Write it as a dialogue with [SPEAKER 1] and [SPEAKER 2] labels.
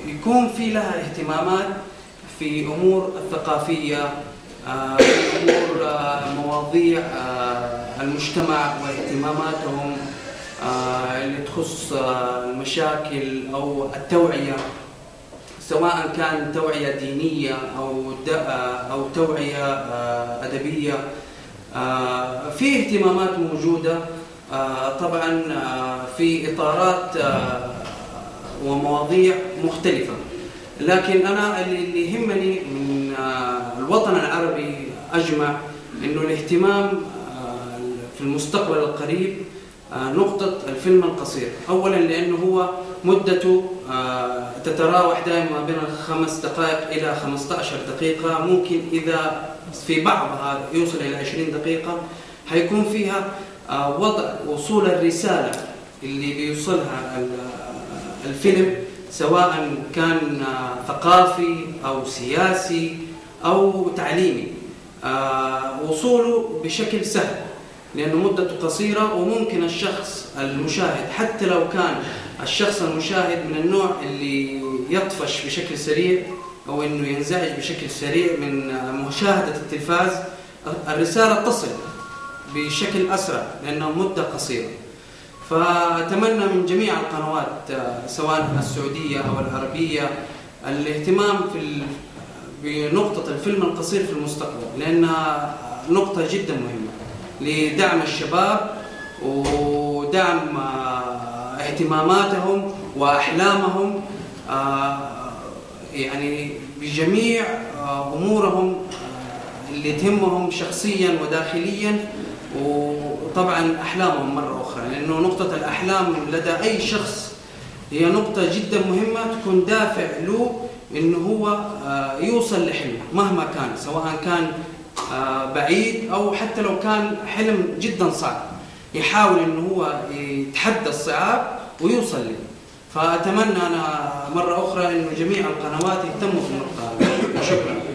[SPEAKER 1] يكون في لها اهتمامات في أمور الثقافية، في أمور مواضيع المجتمع واهتماماتهم اللي تخص المشاكل أو التوعية، سواء كان توعية دينية أو توعية أدبية. في اهتمامات موجودة طبعا في إطارات ومواضيع مختلفة، لكن أنا اللي يهمني من الوطن العربي أجمع إنه الاهتمام في المستقبل القريب نقطة الفيلم القصير. أولا لأنه هو مدته تتراوح دائما بين 5 دقائق إلى 15 دقيقة، ممكن إذا في بعضها يوصل إلى 20 دقيقة. هيكون فيها وضع وصول الرسالة اللي بيوصلها الفيلم، سواء كان ثقافي أو سياسي أو تعليمي، وصوله بشكل سهل لأنه مدته قصيرة. وممكن الشخص المشاهد حتى لو كان الشخص المشاهد من النوع اللي يطفش بشكل سريع أو إنه ينزعج بشكل سريع من مشاهدة التلفاز، الرسالة تصل بشكل أسرع لأنها مدة قصيرة. فأتمنى من جميع القنوات سواء السعودية أو العربية الاهتمام بنقطة الفيلم القصير في المستقبل، لأنها نقطة جدا مهمة لدعم الشباب ودعم اهتماماتهم وأحلامهم، يعني بجميع أمورهم اللي تهمهم شخصيا وداخليا، وطبعا أحلامهم مرة أخرى، لأنه نقطة الأحلام لدى أي شخص هي نقطة جدا مهمة، تكون دافع له إنه هو يوصل لحلمه مهما كان، سواء كان بعيد أو حتى لو كان حلم جدا صعب، يحاول إنه هو يتحدى الصعاب ويوصل له. فأتمنى أنا مرة أخرى إنه جميع القنوات يهتموا في النقطة هذه. شكرا.